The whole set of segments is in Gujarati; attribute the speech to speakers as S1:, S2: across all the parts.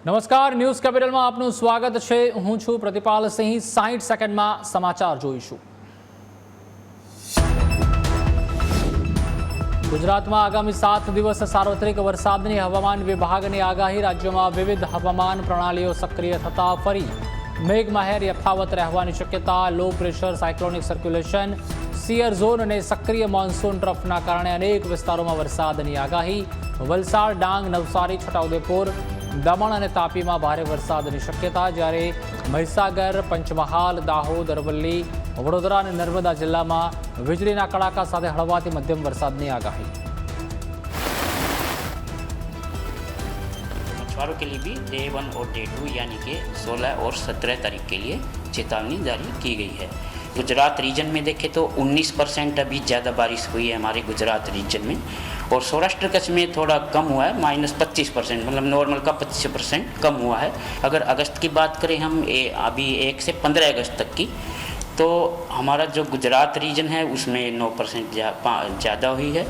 S1: નમસ્કાર, ન્યૂઝ કેપિટલમાં આપનું સ્વાગત છે. હું છું પ્રતિપાલ સિંહ. 60 સેકન્ડમાં સમાચાર જોઈશું. ગુજરાતમાં આગામી 7 દિવસ સાર્વત્રિક વરસાદની હવામાન વિભાગની આગાહી. રાજ્યમાં વિવિધ હવામાન પ્રણાલીઓ સક્રિય થતા ફરી મેઘમહેર યથાવત રહેવાની શક્યતા. Low pressure, cyclonic circulation, shear zone અને સક્રિય મોન્સૂન ટ્રફના કારણે અનેક વિસ્તારોમાં વરસાદની આગાહી. વલસાડ, ડાંગ, નવસારી, છોટાઉદેપુર, દમણ અને તાપીમાં ભારે વરસાદની શક્યતા. જ્યારે મહીસાગર, પંચમહાલ, દાહોદ, અરવલ્લી, વડોદરા અને નર્મદા જિલ્લામાં વીજળીના કડાકા સાથે હળવાથી મધ્યમ વરસાદની આગાહી.
S2: मछुआरों के लिए भी डे 1 और डे 2 यानी कि 16 और 17 तारीख के लिए चेतावनी जारी की गई है. गुजरात रीजन में देखें तो 19% अभी ज़्यादा बारिश हुई है हमारे गुजरात रीजन में, और सौराष्ट्र कच्छ में थोड़ा कम हुआ है, -25%, मतलब नॉर्मल का 25% कम हुआ है. अगर अगस्त की बात करें हम अभी 1 से 15 अगस्त तक की, तो हमारा जो गुजरात रीजन है उसमें 9% ज़्यादा हुई है.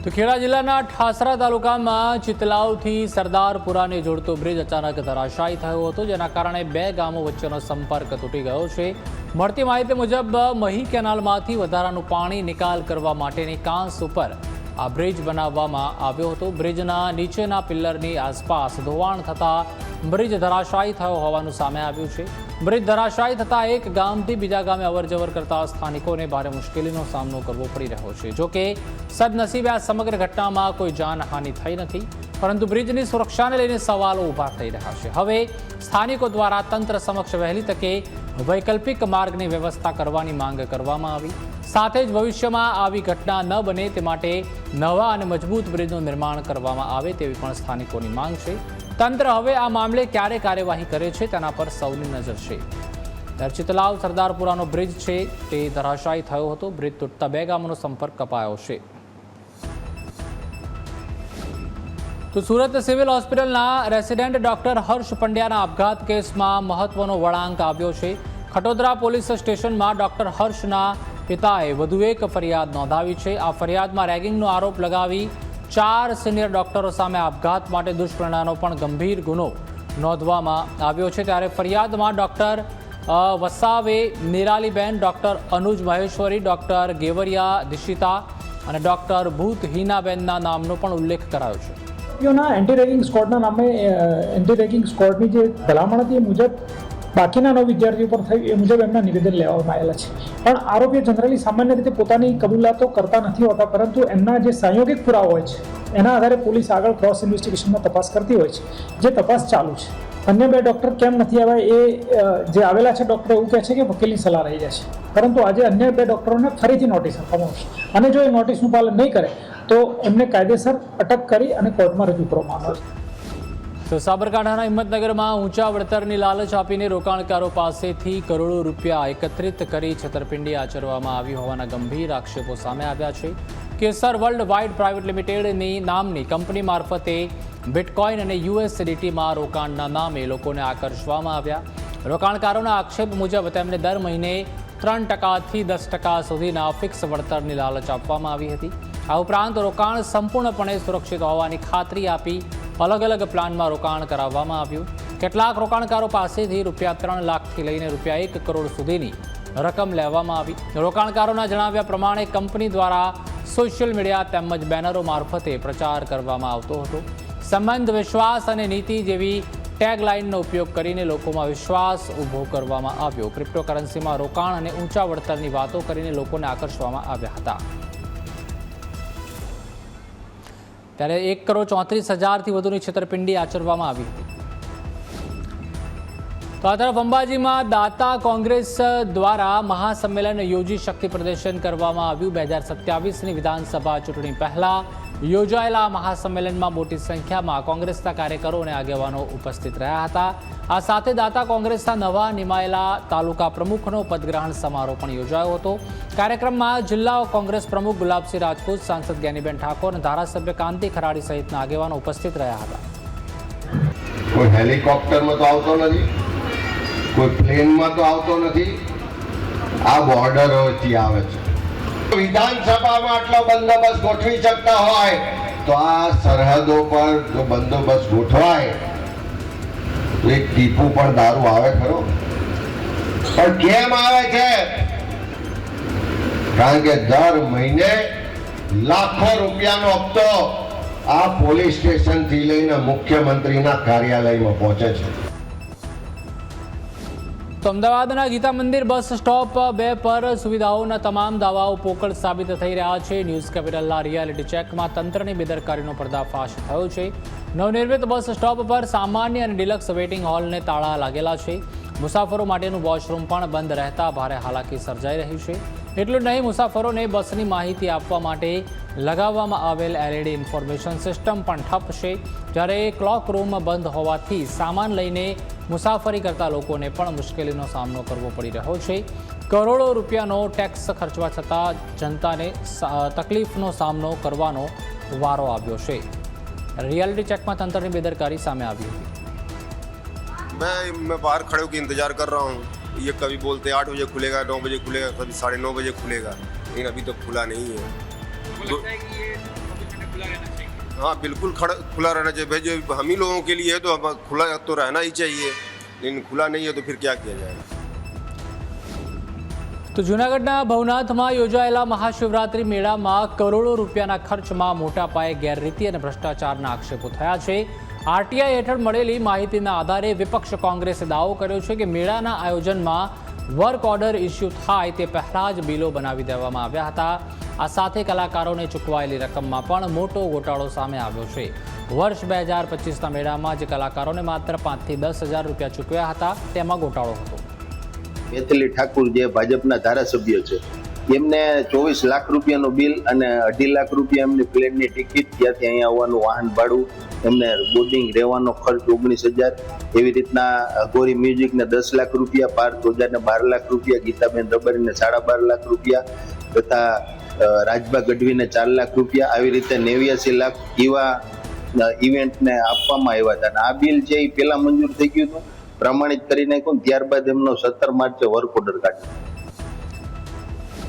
S1: તો ખેડા જિલ્લાના ઠાસરા તાલુકામાં ચિતલાવથી સરદારપુરાને જોડતો બ્રિજ અચાનક ધરાશાયી થયો હતો, જેના કારણે બે ગામો વચ્ચેનો સંપર્ક તૂટી ગયો છે. મળતી માહિતી મુજબ મહી કેનાલમાંથી વધારાનું પાણી નિકાલ કરવા માટેની કાંસ ઉપર આ બ્રિજ બનાવવામાં આવ્યો હતો. બ્રિજના નીચેના પિલ્લરની આસપાસ ધોવાણ થતાં બ્રિજ ધરાશાયી થયો હોવાનું સામે આવ્યું છે. બ્રિજ ધરાશાયી થતાં એક ગામથી બીજા ગામે અવરજવર કરતા સ્થાનિકોને ભારે મુશ્કેલીનો સામનો કરવો પડી રહ્યો છે. જોકે સદનસીબે આ સમગ્ર ઘટનામાં કોઈ જાનહાનિ થઈ નથી, પરંતુ બ્રિજની સુરક્ષાને લઈને સવાલો ઊભા થઈ રહ્યા છે. હવે સ્થાનિકો દ્વારા તંત્ર સમક્ષ વહેલી તકે વૈકલ્પિક માર્ગની વ્યવસ્થા કરવાની માંગ કરવામાં આવી. સાથે જ ભવિષ્યમાં આવી ઘટના ન બને તે માટે નવા અને મજબૂત બ્રિજનું નિર્માણ કરવામાં આવે તેવી પણ સ્થાનિકોની માંગ છે. તંત્ર હવે આ મામલે ક્યારે કાર્યવાહી કરે છે તેના પર સૌની નજર છે. ત્યારે ચિતલાવ સરદારપુરાનો બ્રિજ છે તે ધરાશાયી થયો હતો. બ્રિજ તૂટતા બે ગામોનો સંપર્ક કપાયો છે. તો સુરત સિવિલ હોસ્પિટલના રેસિડેન્ટ ડોક્ટર હર્ષ પંડ્યાના આપઘાત કેસમાં મહત્વનો વળાંક આવ્યો છે. ખટોદરા પોલીસ સ્ટેશનમાં ડોક્ટર હર્ષના પિતાએ વધુ એક ફરિયાદ નોંધાવી છે. આ ફરિયાદમાં રેગિંગનો આરોપ લગાવી 4 સિનિયર ડોક્ટરો સામે આપઘાત માટે દુષ્પ્રેરણાનો પણ ગંભીર ગુનો નોંધવામાં આવ્યો છે. ત્યારે ફરિયાદમાં ડોક્ટર વસાવે નિરાલીબેન, ડોક્ટર અનુજ મહેશ્વરી, ડોક્ટર ગેવરિયા દિશિતા અને ડોક્ટર ભૂત હિનાબેનના નામનો પણ ઉલ્લેખ કરાયો છે.
S3: એન્ટી રેગિંગ સ્કોડના નામે એન્ટી રેગિંગ સ્કોડની જે ભલામણ હતી એ મુજબ બાકીના 9 વિદ્યાર્થીઓ પર થઈ એ મુજબ એમના નિવેદન લેવામાં આવેલા છે. પણ આરોપીઓ જનરલી સામાન્ય રીતે પોતાની કબૂલાતો કરતા નથી હોતા, પરંતુ એમના જે સંયોગિક પુરાવા હોય છે એના આધારે પોલીસ આગળ ક્રોસ ઇન્વેસ્ટિગેશનમાં તપાસ કરતી હોય છે, જે તપાસ ચાલુ છે. અન્ય 2 ડૉક્ટર કેમ નથી આવ્યા એ જે આવેલા છે ડૉક્ટર એવું કહે છે કે વકીલની સલાહ રહી જશે, પરંતુ આજે અન્ય 2 ડૉક્ટરોને ફરીથી નોટિસ આપવામાં આવશે અને જો એ નોટિસનું પાલન નહીં કરે તો એમને કાયદેસર અટક કરી અને કોર્ટમાં રજૂ કરવામાં આવશે.
S1: તો સાબરકાંઠાના હિંમતનગરમાં ઊંચા વળતરની લાલચ આપીને રોકાણકારો પાસેથી કરોડો રૂપિયા એકત્રિત કરી છેતરપિંડી આચરવામાં આવી હોવાના ગંભીર આક્ષેપો સામે આવ્યા છે. કેસર વર્લ્ડ વાઇડ પ્રાઇવેટ લિમિટેડની નામની કંપની મારફતે બિટકોઇન અને યુએસડીટીમાં રોકાણના નામે લોકોને આકર્ષવામાં આવ્યા. રોકાણકારોના આક્ષેપ મુજબ તેમને દર મહિને 3% થી 10% સુધીના ફિક્સ વળતરની લાલચ આપવામાં આવી હતી. આ ઉપરાંત રોકાણ સંપૂર્ણપણે સુરક્ષિત હોવાની ખાતરી આપી અલગ અલગ પ્લાનમાં રોકાણ કરાવવામાં આવ્યું. કેટલાક રોકાણકારો પાસેથી રૂપિયા 3 લાખથી લઈને રૂપિયા 1 કરોડ સુધીની રકમ લેવામાં આવી. રોકાણકારોના જણાવ્યા પ્રમાણે કંપની દ્વારા સોશિયલ મીડિયા તેમજ બેનરો મારફતે પ્રચાર કરવામાં આવતો હતો. સંબંધ, વિશ્વાસ અને નીતિ જેવી ટેગલાઇનનો ઉપયોગ કરીને લોકોમાં વિશ્વાસ ઊભો કરવામાં આવ્યો. ક્રિપ્ટોકરન્સીમાં રોકાણ અને ઊંચા વળતરની વાતો કરીને લોકોને આકર્ષવામાં આવ્યા હતા. ત્યારે 1,34,000થી વધુની છેતરપિંડી આચરવામાં આવી હતી. તો આ તરફ અંબાજીમાં દાતા કોંગ્રેસ દ્વારા મહાસંમેલન યોજી શક્તિ પ્રદર્શન કરવામાં આવ્યું. 2027ની વિધાનસભા ચૂંટણી પહેલા યોજાયેલા મહાસંમેલનમાં મોટી સંખ્યામાં કોંગ્રેસના કાર્યકરો અને આગેવાનો ઉપસ્થિત રહ્યા હતા. આ સાથે દાતા કોંગ્રેસના નવા નિમાયેલા તાલુકા પ્રમુખનો પદગ્રહણ સમારોહ પણ યોજાયો હતો. કાર્યક્રમમાં જિલ્લા કોંગ્રેસ પ્રમુખ ગુલાબસિંહ રાજપૂત, સાંસદ જ્ઞાનીબેન ઠાકોર અને ધારાસભ્ય કાંતિ ખરાડી સહિતના આગેવાનો ઉપસ્થિત રહ્યા હતા.
S4: કોઈ હેલિકોપ્ટરમાં તો આવતો નથી, કોઈ પ્લેનમાં તો આવતો નથી, આ બોર્ડરોથી આવે છે. વિધાનસભામાં આટલો બંદોબસ્ત ગોઠવી શકતા હોય તો આ સરહદો પર જો બંદોબસ્ત ગોઠવાય તો એક ટીપું પણ દારૂ આવે ખરો? પણ કેમ આવે છે? કારણ કે દર મહિને લાખો રૂપિયાનો હપ્તો આ પોલીસ સ્ટેશન થી લઈને મુખ્યમંત્રીના કાર્યાલયમાં પહોંચે છે.
S1: તો અમદાવાદના ગીતા મંદિર બસ સ્ટોપ 2 પર સુવિધાઓના તમામ દાવાઓ પોકળ સાબિત થઈ રહ્યા છે. ન્યૂઝ કેપિટલના રિયાલિટી ચેકમાં તંત્રની બેદરકારીનો પર્દાફાશ થયો છે. નવનિર્મિત બસ સ્ટોપ પર સામાન્ય અને ડિલક્સ વેઇટિંગ હોલને તાળા લાગેલા છે. મુસાફરો માટેનું વોશરૂમ પણ બંધ રહેતા ભારે હાલાકી સર્જાઈ રહી છે. એટલું નહીં, મુસાફરોને બસની માહિતી આપવા માટે લગાવવામાં આવેલ LED ઇન્ફોર્મેશન સિસ્ટમ પણ ઠપ છે. જ્યારે ક્લોક રૂમ બંધ હોવાથી સામાન લઈને મુસાફરી કરતા લોકોને પણ મુશ્કેલીનો સામનો કરવો પડી રહ્યો છે. કરોડો રૂપિયાનો ટેક્સ ખર્ચવા છતાં જનતાને તકલીફનો સામનો કરવાનો વારો આવ્યો છે. રિયાલિટી ચેકમાં તંત્રની બેદરકારી સામે આવી હતી.
S5: मैं बाहर खड़े होकर इंतजार कर रहा हूँ. ये कभी बोलते 8 बजे खुलेगा, 9 बजे खुलेगा, कभी 9:30 बजे खुलेगा, लेकिन अभी तक खुला नहीं है. तो हाँ, बिल्कुल खुला रहना चाहिए भाई. जो हम ही लोगों के लिए है तो खुला तो रहना ही चाहिए, लेकिन खुला नहीं है तो फिर क्या किया जाएगा.
S1: તો જૂનાગઢના ભવનાથમાં યોજાયેલા મહાશિવરાત્રિ મેળામાં કરોડો રૂપિયાના ખર્ચમાં મોટા પાયે ગેરરીતિ અને ભ્રષ્ટાચારના આક્ષેપો થયા છે. RTI હેઠળ મળેલી માહિતીના આધારે વિપક્ષ કોંગ્રેસે દાવો કર્યો છે કે મેળાના આયોજનમાં વર્ક ઓર્ડર ઇસ્યુ થાય તે પહેલાં જ બિલો બનાવી દેવામાં આવ્યા હતા. આ સાથે કલાકારોને ચૂકવાયેલી રકમમાં પણ મોટો ગોટાળો સામે આવ્યો છે. વર્ષ 2025ના મેળામાં જે કલાકારોને માત્ર 5 થી 10 હજાર રૂપિયા ચૂકવ્યા હતા તેમાં ગોટાળો હતો.
S6: મેથલી ઠાકુર જે ભાજપના ધારાસભ્ય છે, એમને 24 લાખ રૂપિયાનું બિલ અને 2.5 લાખ રૂપિયા એમની પ્લેનની ટિકિટ, ત્યાંથી અહીંયા આવવાનું વાહન ભાડું, એમને બોર્ડિંગ રહેવાનો ખર્ચ 19,000, એવી રીતના ગોરી મ્યુઝિકને 10 લાખ રૂપિયા, પાર્થ ઓઝાને 12 લાખ રૂપિયા, ગીતાબેન રબારીને 12.5 લાખ રૂપિયા તથા રાજભા ગઢવીને 4 લાખ રૂપિયા, આવી રીતે 89 લાખ એવા ઇવેન્ટને આપવામાં આવ્યા હતા. અને આ બિલ છે એ પહેલા મંજૂર થઈ ગયું હતું, પ્રમાણિત કરી નાખ્યું, ત્યારબાદ એમનો 17 માર્ચે વર્ક ઓર્ડર કાઢ્યો.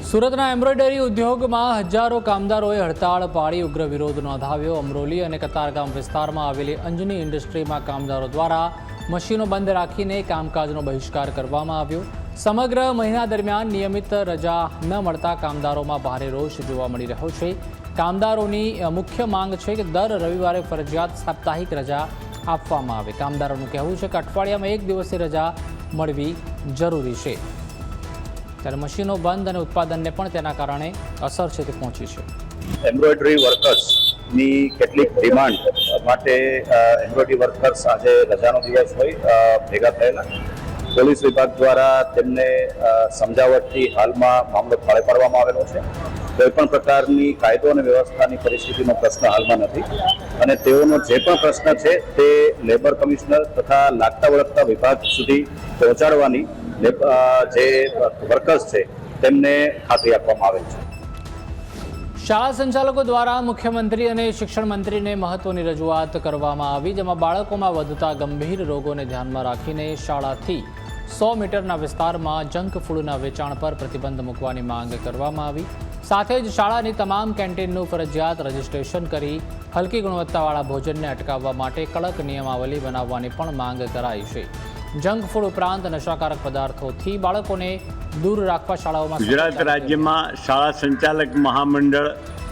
S1: સુરતના એમ્બ્રોઇડરી ઉદ્યોગમાં હજારો કામદારોએ હડતાળ પાડી ઉગ્ર વિરોધ નોંધાવ્યો. અમરોલી અને કતારગામ વિસ્તારમાં આવેલી અંજની ઇન્ડસ્ટ્રીમાં કામદારો દ્વારા મશીનો બંધ રાખીને કામકાજનો બહિષ્કાર કરવામાં આવ્યો. સમગ્ર મહિના દરમિયાન નિયમિત રજા ન મળતા કામદારોમાં ભારે રોષ જોવા મળી રહ્યો છે. કામદારોની મુખ્ય માંગ છે કે દર રવિવારે ફરજિયાત સાપ્તાહિક રજા આપવામાં આવે. કામદારોનું કહેવું છે કે અઠવાડિયામાં 1 દિવસની રજા મળવી જરૂરી છે. ત્યારે મશીનો બંધ અને ઉત્પાદનને પણ તેના કારણે અસર છે તે પહોંચી છે.
S7: એમ્બ્રોઇડરી વર્કર્સની કેટલીક ડિમાન્ડ માટે એમ્બ્રોઇડરી વર્કર્સ આજે રજાનો દિવસ હોય ભેગા થયેલા. પોલીસ વિભાગ દ્વારા તેમને સમજાવટથી હાલમાં મામલો થાળે પાડવામાં આવેલો છે. કોઈપણ પ્રકારની કાયદો અને વ્યવસ્થાની પરિસ્થિતિનો પ્રશ્ન હાલમાં નથી અને તેઓનો જે પણ પ્રશ્ન છે તે લેબર કમિશનર તથા લાગતા વળગતા વિભાગ સુધી પહોંચાડવાની જે વર્કર્સ છે તેમને ખાતરી આપવામાં આવેલ છે.
S1: શાળા સંચાલકો દ્વારા મુખ્યમંત્રી અને શિક્ષણ મંત્રીને મહત્વની રજૂઆત કરવામાં આવી, જેમાં બાળકોમાં વધતા ગંભીર રોગોને ધ્યાનમાં રાખીને શાળાથી 100 મીટરના વિસ્તારમાં જંક ફૂડના વેચાણ પર પ્રતિબંધ મૂકવાની માંગ કરવામાં આવી. સાથે જ શાળાની તમામ કેન્ટીનનું ફરજિયાત રજીસ્ટ્રેશન કરી હલકી ગુણવત્તાવાળા ભોજનને અટકાવવા માટે કડક નિયમાવલી બનાવવાની પણ માંગ કરાઈ છે. જંક ફૂડ ઉપરાંત નશાકારક પદાર્થોથી બાળકોને દૂર રાખવા શાળાઓમાં
S8: ગુજરાત રાજ્યમાં શાળા સંચાલક મહામંડળ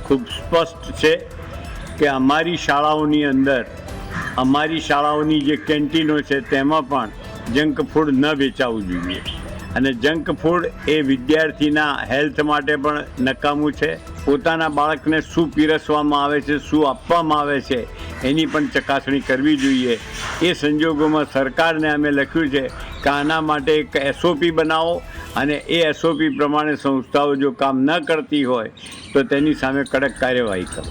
S8: ખૂબ સ્પષ્ટ છે કે અમારી શાળાઓની અંદર અમારી શાળાઓની જે કેન્ટીનો છે તેમાં પણ જંક ફૂડ ન વેચાવું જોઈએ અને જંક ફૂડ એ વિદ્યાર્થીના હેલ્થ માટે પણ નકામું છે. પોતાના બાળકને શું પીરસવામાં આવે છે, શું આપવામાં આવે છે એની પણ ચકાસણી કરવી જોઈએ. એ સંજોગોમાં સરકારને અમે લખ્યું છે કે આના માટે એક SOP બનાવો અને એ SOP પ્રમાણે સંસ્થાઓ જો કામ ન કરતી હોય તો તેની સામે કડક કાર્યવાહી કરો.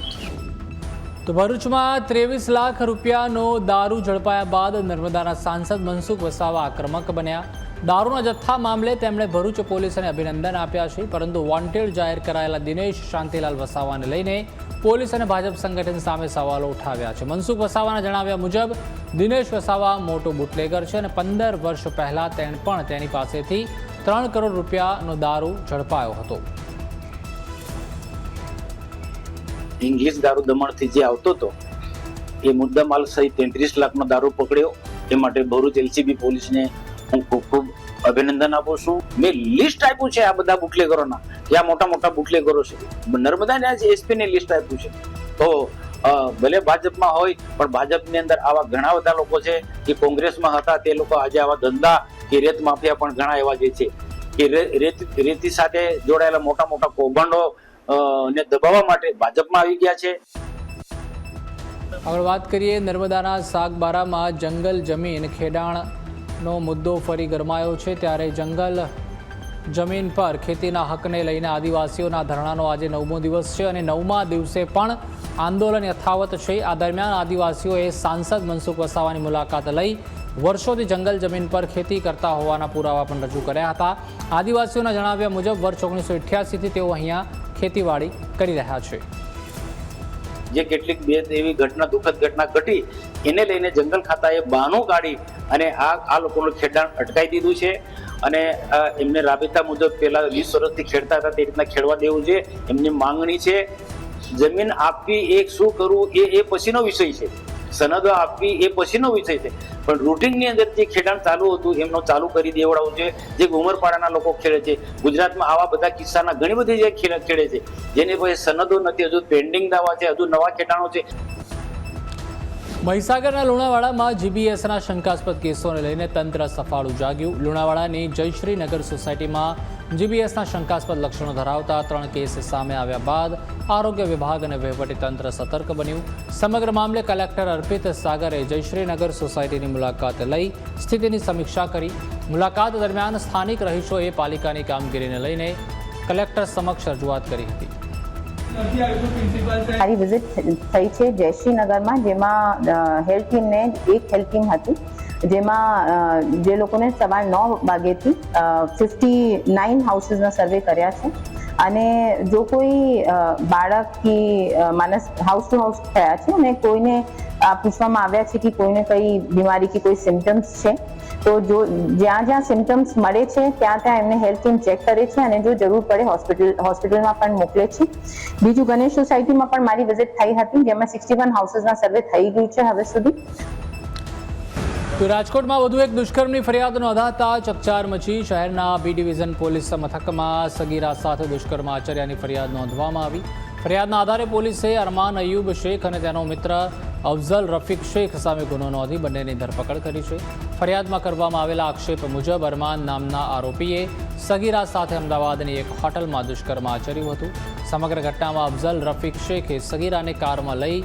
S1: તો ભરૂચમાં 23 લાખ રૂપિયાનો દારૂ ઝડપાયા બાદ નર્મદાના સાંસદ મનસુખ વસાવા આક્રમક બન્યા. દારૂના જથ્થા મામલે તેમણે ભરૂચ પોલીસને અભિનંદન આપ્યા છે, પરંતુ વોન્ટેડ જાહેર કરાયેલા દિનેશ શાંતિલાલ વસાવાને લઈને પોલીસ અને ભાજપ સંગઠન સામે સવાલો ઉઠાવ્યા છે. મનસુખ વસાવાના જણાવ્યા મુજબ દિનેશ વસાવા મોટો બુટલેગર છે અને 15 વર્ષ પહેલા પણ તેની પાસેથી 3 કરોડ રૂપિયાનો દારૂ ઝડપાયો હતો.
S9: ઇંગ્લિશ દારૂ દમણથી જે આવતો હતો એ મુદ્દામાલ સહિત 33 લાખનો દારૂ પકડ્યો. એ માટે ભરૂચ એલસીબી પોલીસને હું ખૂબ ખૂબ અભિનંદન આપું છું. મેં લિસ્ટ આપ્યું છે આ બધા બુટલેગરોના, જ્યાં મોટા મોટા બુટલેગરો છે. નર્મદાના એસપી ને લિસ્ટ આપ્યું છે. તો ભલે ભાજપમાં હોય પણ ભાજપની અંદર આવા ઘણા બધા લોકો છે કે કોંગ્રેસમાં હતા, તે લોકો આજે આવા ધંધા કે રેત માફિયા પણ ઘણા એવા જે છે કે રેતી સાથે જોડાયેલા મોટા મોટા કૌભાંડો ને દબાવવા માટે ભાજપમાં આવી ગયા છે.
S1: આગળ વાત કરીએ, નર્મદાના સાગબારામાં જંગલ જમીન ખેડાણનો મુદ્દો ફરી ગરમાયો છે. ત્યારે જંગલ જમીન પર ખેતીના હકને લઈને આદિવાસીઓના ધરણાનો આજે 9મો દિવસ છે અને 9મા દિવસે પણ આંદોલન યથાવત છે. આ દરમિયાન આદિવાસીઓએ સાંસદ મનસુખ વસાવાની મુલાકાત લઈ વર્ષોથી જંગલ જમીન પર ખેતી કરતા હોવાના પુરાવા પણ રજૂ કર્યા હતા. આદિવાસીઓના જણાવ્યા મુજબ વર્ષ 1988થી તેઓ અહીંયા ખેતીવાડી કરી રહ્યા છે.
S9: જે કેટલીક બે એવી ઘટના, દુઃખદ ઘટના ઘટી, એને લઈને જંગલ ખાતાએ બહાનું કાઢી અને આ લોકોનું ખેડાણ અટકાવી દીધું છે અને એમને રાબેતા મુજબ પહેલા 20 વર્ષથી ખેડતા હતા તે રીતના ખેડવા દેવું છે. એમની માંગણી છે જમીન આપવી એ શું કરવું એ પછીનો વિષય છે, સનદો આપવી એ પછીનો વિષય છે, પણ રૂટિનની અંદર જે ખેડાણ ચાલુ હતું એમનો ચાલુ કરી દેવડાવવું છે. જે ઉમરપાડાના લોકો ખેડે છે, ગુજરાતમાં આવા બધા કિસ્સાના ઘણી બધી જે ખેડે છે જેની પાસે સનદો નથી, હજુ પેન્ડિંગ દાવા છે, હજુ નવા ખેડાણો છે.
S1: મહીસાગરના લુણાવાડામાં જીબીએસના શંકાસ્પદ કેસોને લઈને તંત્ર સફાળું જાગ્યું. લુણાવાડાની જયશ્રીનગર સોસાયટીમાં જીબીએસના શંકાસ્પદ લક્ષણો ધરાવતા 3 કેસ સામે આવ્યા બાદ આરોગ્ય વિભાગ અને વહીવટીતંત્ર સતર્ક બન્યું. સમગ્ર મામલે કલેક્ટર અર્પિત સાગરે જયશ્રીનગર સોસાયટીની મુલાકાત લઈ સ્થિતિની સમીક્ષા કરી. મુલાકાત દરમિયાન સ્થાનિક રહીશોએ પાલિકાની કામગીરીને લઈને કલેક્ટર સમક્ષ રજૂઆત કરી હતી.
S10: મારી વિઝિટ થઈ છે જયશ્રીનગરમાં, જેમાં હેલ્થ ટીમને એક હેલ્થ ટીમ હતી જેમાં જે લોકોને સવાર 9 વાગ્યેથી 59 હાઉસીસના સર્વે કર્યા છે અને જો કોઈ બાળક કે માણસ હાઉસ ટુ હાઉસ થયા છે અને કોઈને પૂછવામાં આવ્યા છે કે કોઈને કઈ બીમારી કે કોઈ સિમ્ટમ્સ છે, તો જો જ્યાં સિમ્ટમ્સ મળે છે ત્યાં એમને હેલ્થ ટીમ ચેક કરે છે અને જો જરૂર પડે હોસ્પિટલમાં પણ મોકલે છે. બીજું ગણેશ સોસાયટીમાં પણ મારી વિઝિટ થઈ હતી જેમાં 61 હાઉસીસના સર્વે થઈ ગયું છે હવે સુધી.
S1: તો રાજકોટમાં વધુ એક દુષ્કર્મની ફરિયાદ નોંધાતા ચકચાર મચી. શહેરના બી ડિવિઝન પોલીસ મથકમાં સગીરા સાથે દુષ્કર્મ આચર્યાની ફરિયાદ નોંધવામાં આવી. ફરિયાદના આધારે પોલીસે અરમાન અયુબ શેખ અને તેનો મિત્ર અફઝલ રફીક શેખ સામે ગુનો નોંધી બંનેની ધરપકડ કરી છે. ફરિયાદમાં કરવામાં આવેલા આક્ષેપ મુજબ અરમાન નામના આરોપીએ સગીરા સાથે અમદાવાદની એક હોટલમાં દુષ્કર્મ આચર્યું હતું. સમગ્ર ઘટનામાં અફઝલ રફીક શેખે સગીરાને કારમાં લઈ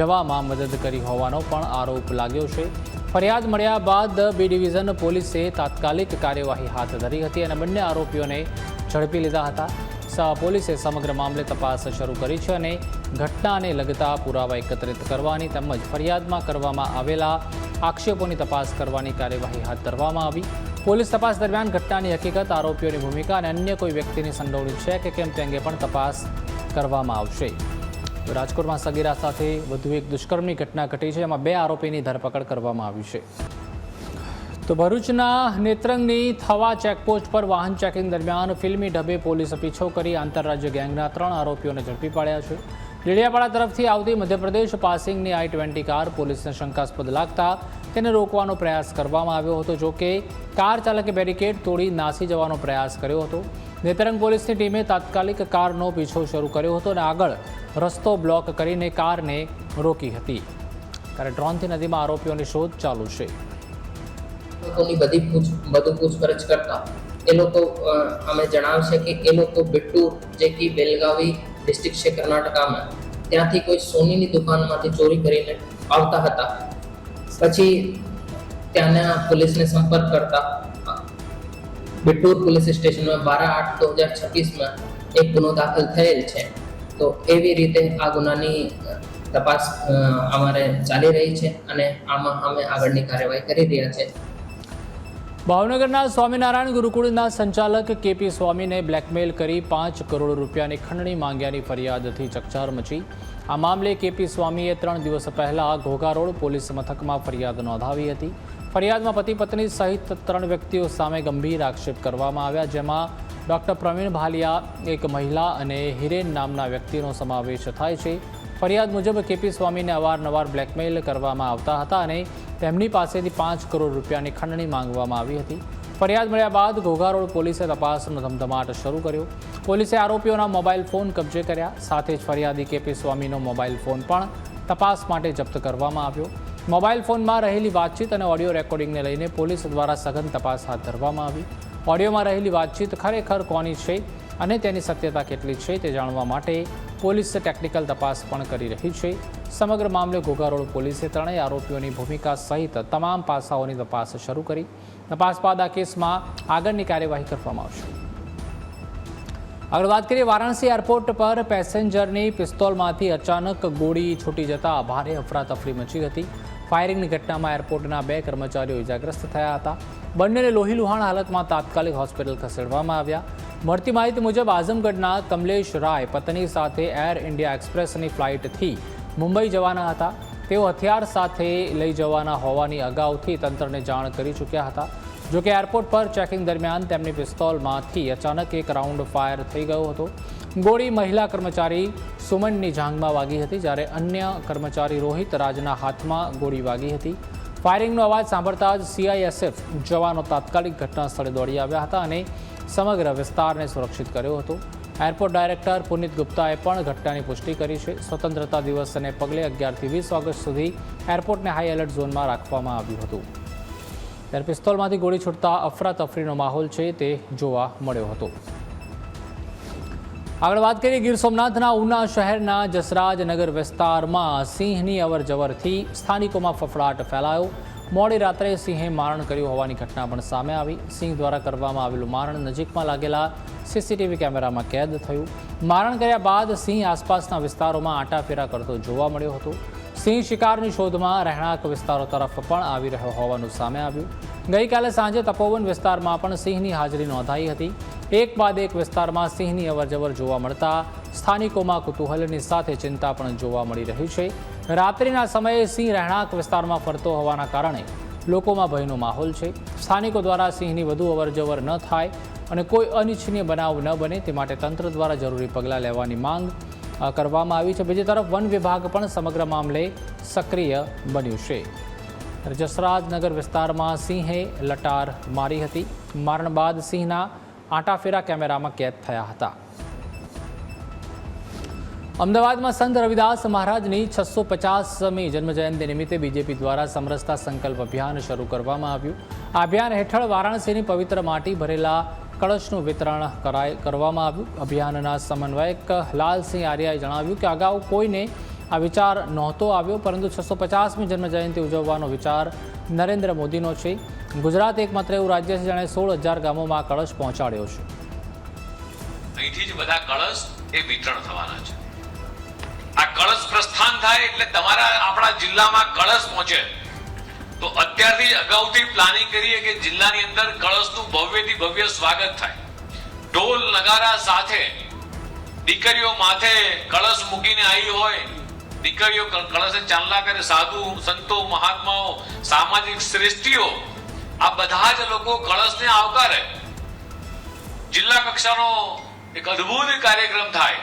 S1: જવામાં મદદ કરી હોવાનો પણ આરોપ લાગ્યો છે. ફરિયાદ મળ્યા બાદ બી ડિવિઝન પોલીસે તાત્કાલિક કાર્યવાહી હાથ ધરી હતી અને બંને આરોપીઓને ઝડપી લીધા હતા. પોલીસે સમગ્ર મામલે તપાસ શરૂ કરી છે અને ઘટનાને લગતા પુરાવા એકત્રિત કરવાની તેમજ ફરિયાદમાં કરવામાં આવેલા આક્ષેપોની તપાસ કરવાની કાર્યવાહી હાથ ધરવામાં આવી. પોલીસ તપાસ દરમિયાન ઘટનાની હકીકત, આરોપીઓની ભૂમિકા અને અન્ય કોઈ વ્યક્તિની સંડોવણી છે કે કેમ તે અંગે પણ તપાસ કરવામાં આવશે. રાજકોટમાં સગીરા સાથે વધુ એક દુષ્કર્મની ઘટના ઘટી છે, જેમાં 2 આરોપીની ધરપકડ કરવામાં આવી છે. તો ભરૂચના નેત્રંગની થવા ચેકપોસ્ટ પર વાહન ચેકિંગ દરમિયાન ફિલ્મી ઢબે પોલીસે પીછો કરી આંતરરાજ્ય ગેંગના 3 આરોપીઓને ઝડપી પાડ્યા છે. ડેડિયાપાડા તરફથી આવતી મધ્યપ્રદેશ પાસિંગની I-20 કાર પોલીસને શંકાસ્પદ લાગતા તેને રોકવાનો પ્રયાસ કરવામાં આવ્યો હતો. જો કે કાર ચાલકે બેરિકેડ તોડી નાસી જવાનો પ્રયાસ કર્યો હતો. નેત્રંગ પોલીસની ટીમે તાત્કાલિક કારનો પીછો શરૂ કર્યો હતો અને આગળ રસ્તો બ્લોક કરીને કારને રોકી હતી. ત્યારે ડ્રોનથી નદીમાં આરોપીઓની શોધ ચાલુ છે.
S11: લોકોની બધું પૂછપરછ કરતા એ લોકો અમે જણાવશે કે એ લોકો બિટ્ટુર જે કે બેલગાવી ડિસ્ટ્રિક્ટ છે કર્ણાટકામાં, ત્યાંથી કોઈ સોનીની દુકાનમાંથી ચોરી કરીને આવતા હતા. પછી ત્યાંના પોલીસને સંપર્ક કરતા બિટ્ટુર પોલીસ સ્ટેશનમાં 12/8/2026માં એક ગુનો દાખલ થયેલ છે. તો એવી રીતે આ ગુનાની તપાસ અમારે ચાલી રહી છે અને આમાં અમે આગળની કાર્યવાહી કરી રહ્યા છે.
S1: ભાવનગરના સ્વામિનારાયણ ગુરુકુળના સંચાલક કેપી સ્વામીને બ્લેકમેલ કરી 5 કરોડ રૂપિયાની ખંડણી માંગ્યાની ફરિયાદથી ચકચાર મચી. આ મામલે કેપી સ્વામીએ 3 દિવસ પહેલા ઘોઘા રોડ પોલીસ મથકમાં ફરિયાદ નોંધાવી હતી. ફરિયાદમાં પતિ પત્ની સહિત 3 વ્યક્તિઓ સામે ગંભીર આક્ષેપ કરવામાં આવ્યા, જેમાં ડૉક્ટર પ્રવીણ ભાલિયા, એક મહિલા અને હિરેન નામના વ્યક્તિનો સમાવેશ થાય છે. ફરિયાદ મુજબ કેપી સ્વામીને અવારનવાર બ્લેકમેલ કરવામાં આવતા હતા અને તેમની પાસેથી 5 કરોડ રૂપિયાની ખંડણી માંગવામાં આવી હતી. ફરિયાદ મળ્યા બાદ ઘોઘા રોડ પોલીસે તપાસનો ધમધમાટ શરૂ કર્યો. પોલીસે આરોપીઓના મોબાઈલ ફોન કબજે કર્યા. સાથે જ ફરિયાદી કેપી સ્વામીનો મોબાઈલ ફોન પણ તપાસ માટે જપ્ત કરવામાં આવ્યો. મોબાઈલ ફોનમાં રહેલી વાતચીત અને ઓડિયો રેકોર્ડિંગને લઈને પોલીસ દ્વારા સઘન તપાસ હાથ ધરવામાં આવી. ઓડિયોમાં રહેલી વાતચીત ખરેખર કોની છે અને તેની સત્યતા કેટલી છે તે જાણવા માટે પોલીસે ટેકનિકલ તપાસ પણ કરી રહી છે. સમગ્ર મામલે ઘોઘા રોડ પોલીસે ત્રણેય આરોપીઓની ભૂમિકા સહિત તમામ પાસાઓની તપાસ શરૂ કરી. તપાસ બાદ આ કેસમાં આગળની કાર્યવાહી કરવામાં આવશે. આગળ વાત કરીએ, વારાણસી એરપોર્ટ પર પેસેન્જરની પિસ્તોલમાંથી અચાનક ગોળી છૂટી જતા ભારે અફરાતફરી મચી હતી. ફાયરિંગની ઘટનામાં એરપોર્ટના 2 કર્મચારીઓ ઇજાગ્રસ્ત થયા હતા. બંનેને લોહીલુહાણ હાલતમાં તાત્કાલિક હોસ્પિટલ ખસેડવામાં આવ્યા. મળતી માહિતી મુજબ આઝમગઢના કમલેશ રાય પત્ની સાથે એર ઇન્ડિયા એક્સપ્રેસની ફ્લાઇટથી મુંબઈ જવાના હતા. તેઓ હથિયાર સાથે લઈ જવાના હોવાની અગાઉથી તંત્રને જાણ કરી ચૂક્યા હતા. જોકે એરપોર્ટ પર ચેકિંગ દરમિયાન તેમની પિસ્તોલમાંથી અચાનક એક રાઉન્ડ ફાયર થઈ ગયો હતો. ગોળી મહિલા કર્મચારી સુમનની જાંઘમાં વાગી હતી, જ્યારે અન્ય કર્મચારી રોહિત રાજના હાથમાં ગોળી વાગી હતી. ફાયરિંગનો અવાજ સાંભળતા જ CISF જવાનો તાત્કાલિક ઘટના સ્થળે દોડી આવ્યા હતા અને સમગ્ર વિસ્તારને સુરક્ષિત કર્યો હતો. એરપોર્ટ ડાયરેક્ટર પુનિત ગુપ્તાએ પણ ઘટનાની પુષ્ટિ કરી છે. સ્વતંત્રતા દિવસને પગલે 11 થી 20 ઓગસ્ટ સુધી એરપોર્ટને હાઈ એલર્ટ ઝોનમાં રાખવામાં આવ્યું હતું. ત્યારે પિસ્તોલમાંથી ગોળી છૂટતા અફરાતફરીનો માહોલ છે તે જોવા મળ્યો હતો. આગળ વાત કરીએ, ગીર સોમનાથના ઉના શહેરના જસરાજનગર વિસ્તારમાં સિંહની અવરજવરથી સ્થાનિકોમાં ફફડાટ ફેલાયો. મોડી રાત્રે સિંહે મારણ કર્યું હોવાની ઘટના પણ સામે આવી. સિંહ દ્વારા કરવામાં આવેલું મારણ નજીકમાં લાગેલા CCTV કેમેરામાં કેદ થયું. મારણ કર્યા બાદ સિંહ આસપાસના વિસ્તારોમાં આંટાફેરા કરતો જોવા મળ્યો હતો. સિંહ શિકારની શોધમાં રહેણાંક વિસ્તારો તરફ પણ આવી રહ્યો હોવાનું સામે આવ્યું. ગઈકાલે સાંજે તપોવન વિસ્તારમાં પણ સિંહની હાજરી નોંધાઈ હતી. એક બાદ એક વિસ્તારમાં સિંહની અવરજવર જોવા મળતા સ્થાનિકોમાં કુતૂહલની સાથે ચિંતા પણ જોવા મળી રહી છે. રાત્રિના સમયે સિંહ રહેણાંક વિસ્તારમાં ફરતો હોવાના કારણે લોકોમાં ભયનો માહોલ છે. સ્થાનિકો દ્વારા સિંહની વધુ અવરજવર ન થાય અને કોઈ અનિચ્છનીય બનાવ ન બને તે માટે તંત્ર દ્વારા જરૂરી પગલાં લેવાની માંગ કરવામાં આવી છે. બીજી તરફ વન વિભાગ પણ સમગ્ર મામલે સક્રિય બન્યું છે. જસરાજનગર વિસ્તારમાં સિંહે લટાર મારી હતી. મારણ બાદ સિંહના આંટાફેરા કેમેરામાં કેદ થયા હતા. અમદાવાદમાં સંત રવિદાસ મહારાજની 650મી જન્મજયંતિ નિમિત્તે બીજેપી દ્વારા સમરસતા સંકલ્પ અભિયાન શરૂ કરવામાં આવ્યું. આ અભિયાન હેઠળ વારાણસીની પવિત્ર માટી ભરેલા કળશનું વિતરણ કરવામાં આવ્યું. અભિયાનના સમન્વયક લાલસિંહ આર્યાએ જણાવ્યું કે અગાઉ કોઈને આ વિચાર નહોતો આવ્યો, પરંતુ 650મી જન્મજયંતિ ઉજવવાનો વિચાર નરેન્દ્ર મોદીનો છે. ગુજરાત એકમાત્ર એવું રાજ્ય છે જેણે 16,000 ગામોમાં કળશ પહોંચાડ્યો છે.
S12: અહીંથી જ બધા કળશ એ વિતરણ થવાના છે. આ કળશ પ્રસ્થાન થાય એટલે તમારા આપણા જિલ્લામાં કળશ પહોંચે તો અત્યારથી જ અગાઉથી પ્લાનિંગ કરીએ કે જિલ્લાની અંદર કળશનું ભવ્યથી ભવ્ય સ્વાગત થાય. ઢોલ નગારા સાથે દીકરીઓ માથે કળશ મૂકીને આવી હોય, દીકરીઓ કળશે ચાંદલા કરે, સાધુ સંતો મહાત્માઓ સામાજિક શ્રેષ્ઠીઓ આ બધા જ લોકો કળશને આવકારે. જિલ્લા કક્ષાનો એક અદ્ભુત કાર્યક્રમ થાય.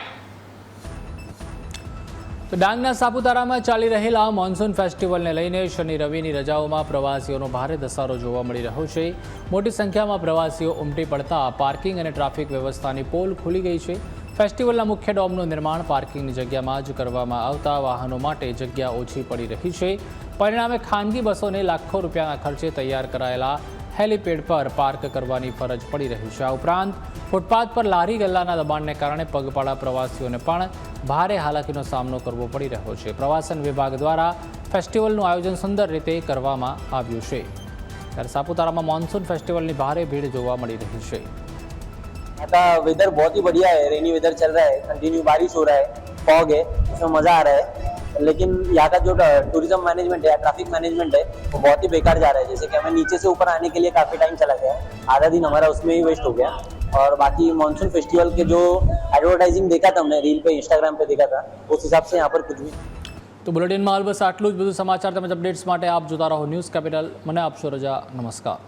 S1: તો ડાંગના સાપુતારામાં ચાલી રહેલા મોન્સૂન ફેસ્ટિવલને લઈને શનિ રવિની રજાઓમાં પ્રવાસીઓનો ભારે ધસારો જોવા મળી રહ્યો છે. મોટી સંખ્યામાં પ્રવાસીઓ ઉમટી પડતા પાર્કિંગ અને ટ્રાફિક વ્યવસ્થાની પોલ ખુલી ગઈ છે. ફેસ્ટિવલના મુખ્ય ડોમનું નિર્માણ પાર્કિંગની જગ્યામાં જ કરવામાં આવતા વાહનો માટે જગ્યા ઓછી પડી રહી છે. પરિણામે ખાનગી બસોને લાખો રૂપિયાના ખર્ચે તૈયાર કરાયેલા હેલીપેડ પર પાર્ક કરવાની ફરજ પડી રહી છે. આ ઉપરાંત ફૂટપાથ પર લારી ગલ્લાના દબાણને કારણે પગપાળા પ્રવાસીઓને પણ ભારે હાલાકીનો સામનો કરવો પડી રહ્યો છે. પ્રવાસન વિભાગ દ્વારા ફેસ્ટિવલનું આયોજન સુંદર રીતે કરવામાં આવ્યું છે. ત્યારે સાપુતારામાં મોન્સૂન फेस्टिवल भारे भीड़ जोवा मળી રહી છે।
S13: यहाँ का वेदर बहुत ही बढ़िया है, रेनी वेदर चल रहा है, कंटिन्यू बारिश हो रहा है, फॉग है, उसमें मजा आ रहा है। लेकिन यहाँ का जो टूरिज्म मैनेजमेंट है, ट्रैफिक मैनेजमेंट है, वो बहुत ही बेकार जा रहा है। जैसे कि हमें नीचे से ऊपर आने के लिए काफी टाइम चला गया, आधा दिन हमारा उसमें ही वेस्ट हो गया। और बाकी मॉनसून फेस्टिवल के जो एडवर्टाइजिंग देखा था हमने रील पे, इंस्टाग्राम पे देखा था, उस हिसाब से यहाँ पर कुछ भी।
S1: तो बुलेटिन में हाल बस आटलू ज। બધું સમાચાર તેમજ અપડેટ્સ માટે આપ જોતા રહો ન્યૂઝ કેપિટલ। મને આપશો રજા, નમસ્કાર।